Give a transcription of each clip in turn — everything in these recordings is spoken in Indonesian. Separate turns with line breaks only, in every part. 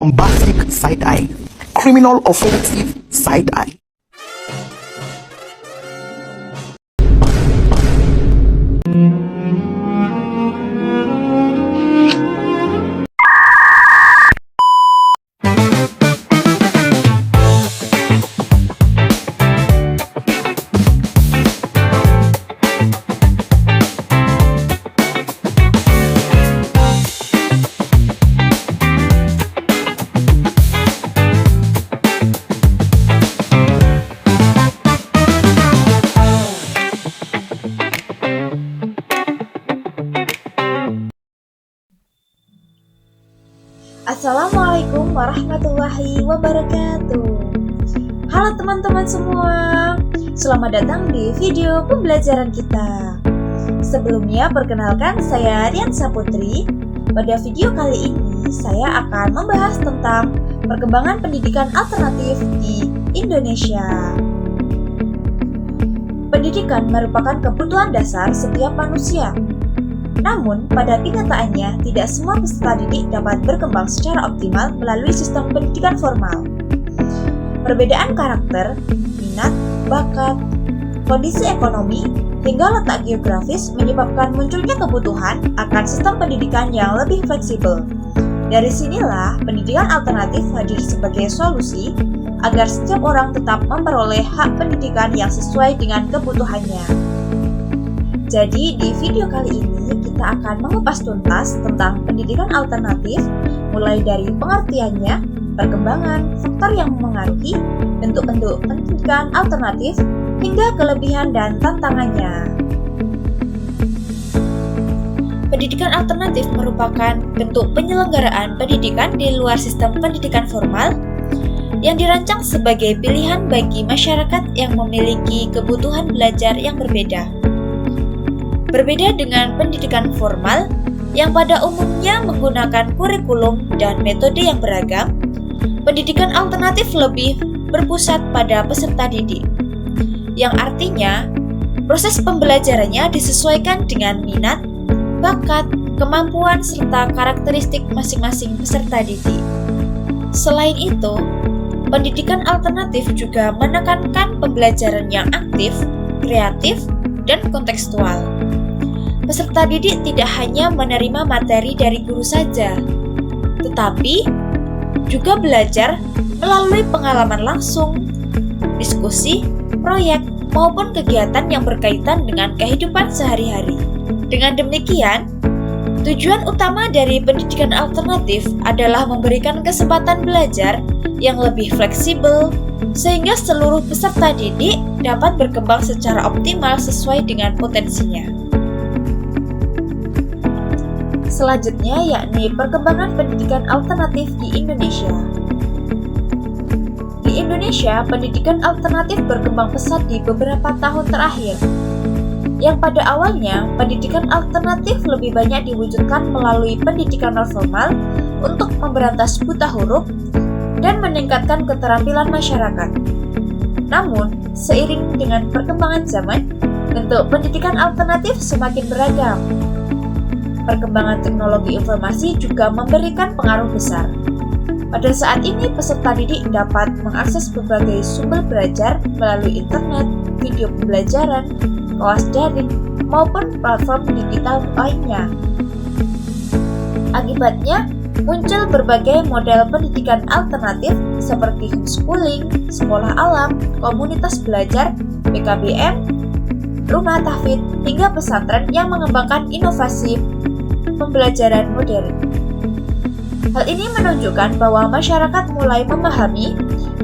bombastic side-eye, criminal offensive side-eye.
Assalamualaikum warahmatullahi wabarakatuh. Halo teman-teman semua, selamat datang di video pembelajaran kita. Sebelumnya perkenalkan, saya Rian Saputri. Pada video kali ini saya akan membahas tentang perkembangan pendidikan alternatif di Indonesia. Pendidikan merupakan kebutuhan dasar setiap manusia. Namun, pada kenyataannya, tidak semua peserta didik dapat berkembang secara optimal melalui sistem pendidikan formal. Perbedaan karakter, minat, bakat, kondisi ekonomi, hingga letak geografis menyebabkan munculnya kebutuhan akan sistem pendidikan yang lebih fleksibel. Dari sinilah, pendidikan alternatif hadir sebagai solusi agar setiap orang tetap memperoleh hak pendidikan yang sesuai dengan kebutuhannya. Jadi, di video kali ini kita akan mengupas tuntas tentang pendidikan alternatif, mulai dari pengertiannya, perkembangan, faktor yang memengaruhi, bentuk-bentuk pendidikan alternatif, hingga kelebihan dan tantangannya. Pendidikan alternatif merupakan bentuk penyelenggaraan pendidikan di luar sistem pendidikan formal yang dirancang sebagai pilihan bagi masyarakat yang memiliki kebutuhan belajar yang berbeda. Berbeda dengan pendidikan formal yang pada umumnya menggunakan kurikulum dan metode yang beragam, pendidikan alternatif lebih berpusat pada peserta didik, yang artinya proses pembelajarannya disesuaikan dengan minat, bakat, kemampuan, serta karakteristik masing-masing peserta didik. Selain itu, pendidikan alternatif juga menekankan pembelajaran yang aktif, kreatif, dan kontekstual. Peserta didik tidak hanya menerima materi dari guru saja, tetapi juga belajar melalui pengalaman langsung, diskusi, proyek, maupun kegiatan yang berkaitan dengan kehidupan sehari-hari. Dengan demikian, tujuan utama dari pendidikan alternatif adalah memberikan kesempatan belajar yang lebih fleksibel, sehingga seluruh peserta didik dapat berkembang secara optimal sesuai dengan potensinya. Selanjutnya yakni perkembangan pendidikan alternatif di Indonesia. Di Indonesia, pendidikan alternatif berkembang pesat di beberapa tahun terakhir. Yang pada awalnya, pendidikan alternatif lebih banyak diwujudkan melalui pendidikan non-formal untuk memberantas buta huruf dan meningkatkan keterampilan masyarakat. Namun, seiring dengan perkembangan zaman, bentuk pendidikan alternatif semakin beragam. Perkembangan teknologi informasi juga memberikan pengaruh besar. Pada saat ini, peserta didik dapat mengakses berbagai sumber belajar melalui internet, video pembelajaran, kelas daring, maupun platform digital lainnya. Akibatnya, muncul berbagai model pendidikan alternatif seperti homeschooling, sekolah alam, komunitas belajar, PKBM, rumah tahfidz, hingga pesantren yang mengembangkan inovasi pembelajaran modern. Hal ini menunjukkan bahwa masyarakat mulai memahami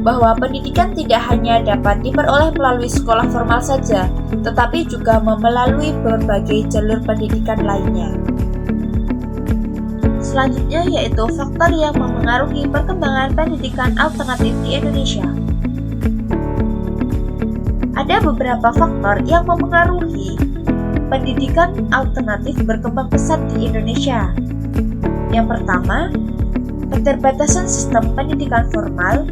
bahwa pendidikan tidak hanya dapat diperoleh melalui sekolah formal saja, tetapi juga melalui berbagai jalur pendidikan lainnya. Selanjutnya yaitu faktor yang memengaruhi perkembangan pendidikan alternatif di Indonesia. Ada beberapa faktor yang memengaruhi pendidikan alternatif berkembang pesat di Indonesia. Yang pertama, keterbatasan sistem pendidikan formal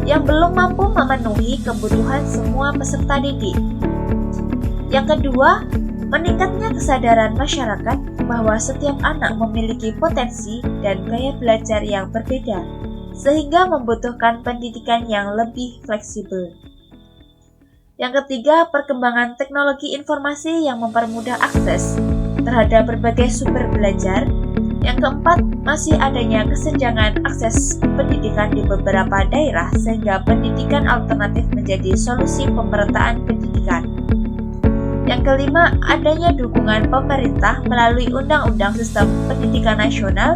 yang belum mampu memenuhi kebutuhan semua peserta didik. Yang kedua, meningkatnya kesadaran masyarakat bahwa setiap anak memiliki potensi dan gaya belajar yang berbeda. sehingga membutuhkan pendidikan yang lebih fleksibel. Yang ketiga, perkembangan teknologi informasi yang mempermudah akses terhadap berbagai sumber belajar. Yang keempat, masih adanya kesenjangan akses pendidikan di beberapa daerah sehingga pendidikan alternatif menjadi solusi pemerataan pendidikan. Yang kelima, adanya dukungan pemerintah melalui Undang-Undang Sistem Pendidikan Nasional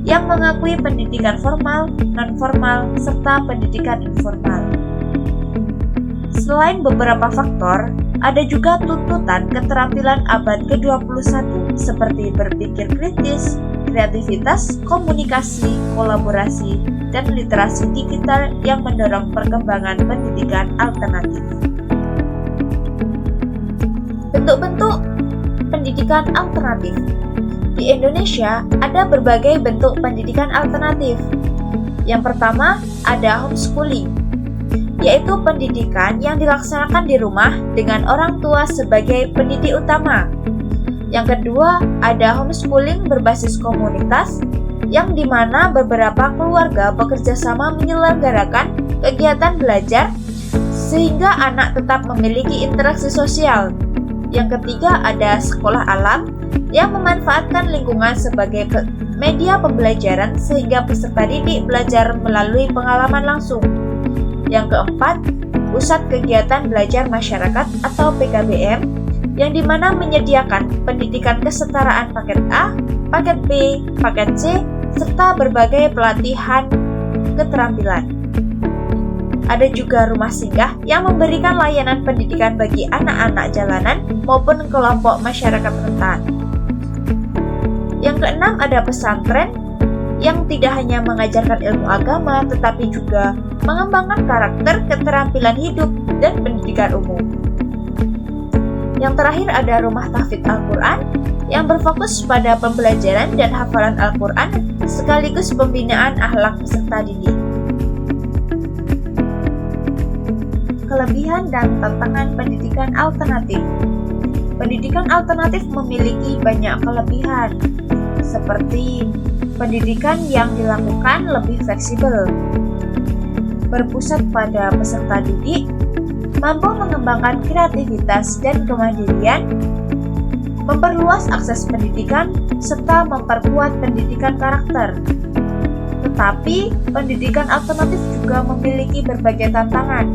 yang mengakui pendidikan formal, non-formal, serta pendidikan informal. Selain beberapa faktor, ada juga tuntutan keterampilan abad ke-21 seperti berpikir kritis, kreativitas, komunikasi, kolaborasi, dan literasi digital yang mendorong perkembangan pendidikan alternatif. Bentuk-bentuk pendidikan alternatif. Di Indonesia, ada berbagai bentuk pendidikan alternatif. Yang pertama, ada homeschooling, yaitu pendidikan yang dilaksanakan di rumah dengan orang tua sebagai pendidik utama. Yang kedua, ada homeschooling berbasis komunitas, yang dimana beberapa keluarga bekerja sama menyelenggarakan kegiatan belajar sehingga anak tetap memiliki interaksi sosial. Yang ketiga, ada sekolah alam yang memanfaatkan lingkungan sebagai media pembelajaran sehingga peserta didik belajar melalui pengalaman langsung. Yang keempat, pusat kegiatan belajar masyarakat atau PKBM, yang dimana menyediakan pendidikan kesetaraan paket A, paket B, paket C, serta berbagai pelatihan keterampilan. Ada juga rumah singgah yang memberikan layanan pendidikan bagi anak-anak jalanan maupun kelompok masyarakat rentan. Yang keenam, ada pesantren yang tidak hanya mengajarkan ilmu agama tetapi juga mengembangkan karakter, keterampilan hidup, dan pendidikan umum. Yang terakhir ada rumah tahfidz Al-Quran yang berfokus pada pembelajaran dan hafalan Al-Quran sekaligus pembinaan akhlak peserta didik. Kelebihan dan tantangan pendidikan alternatif. Pendidikan alternatif memiliki banyak kelebihan, seperti pendidikan yang dilakukan lebih fleksibel, berpusat pada peserta didik, mampu mengembangkan kreativitas dan kemandirian, memperluas akses pendidikan, serta memperkuat pendidikan karakter. Tetapi, pendidikan alternatif juga memiliki berbagai tantangan,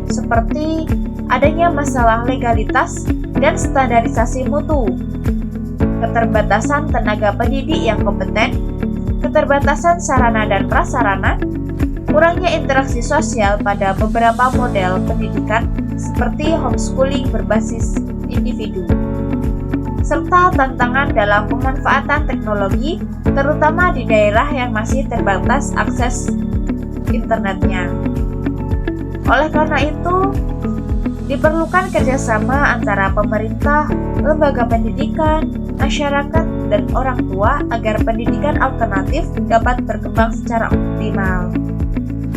seperti adanya masalah legalitas dan standarisasi mutu, keterbatasan tenaga pendidik yang kompeten, keterbatasan sarana dan prasarana, kurangnya interaksi sosial pada beberapa model pendidikan seperti homeschooling berbasis individu, serta tantangan dalam pemanfaatan teknologi, terutama di daerah yang masih terbatas akses internetnya. Oleh karena itu, diperlukan kerjasama antara pemerintah, lembaga pendidikan, masyarakat, dan orang tua agar pendidikan alternatif dapat berkembang secara optimal.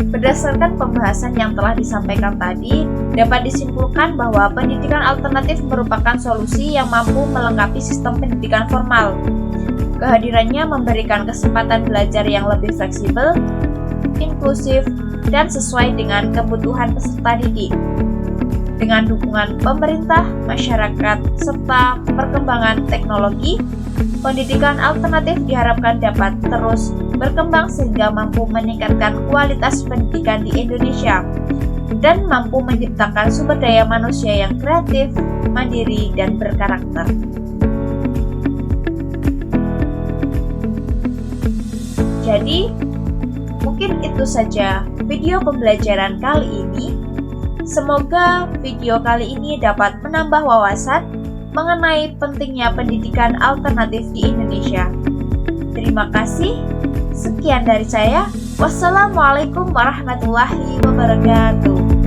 Berdasarkan pembahasan yang telah disampaikan tadi, dapat disimpulkan bahwa pendidikan alternatif merupakan solusi yang mampu melengkapi sistem pendidikan formal. Kehadirannya memberikan kesempatan belajar yang lebih fleksibel, inklusif, dan sesuai dengan kebutuhan peserta didik. Dengan dukungan pemerintah, masyarakat, serta perkembangan teknologi, pendidikan alternatif diharapkan dapat terus berkembang sehingga mampu meningkatkan kualitas pendidikan di Indonesia dan mampu menciptakan sumber daya manusia yang kreatif, mandiri, dan berkarakter. Jadi, mungkin itu saja video pembelajaran kali ini. Semoga video kali ini dapat menambah wawasan mengenai pentingnya pendidikan alternatif di Indonesia. Terima kasih. Sekian dari saya. Wassalamualaikum warahmatullahi wabarakatuh.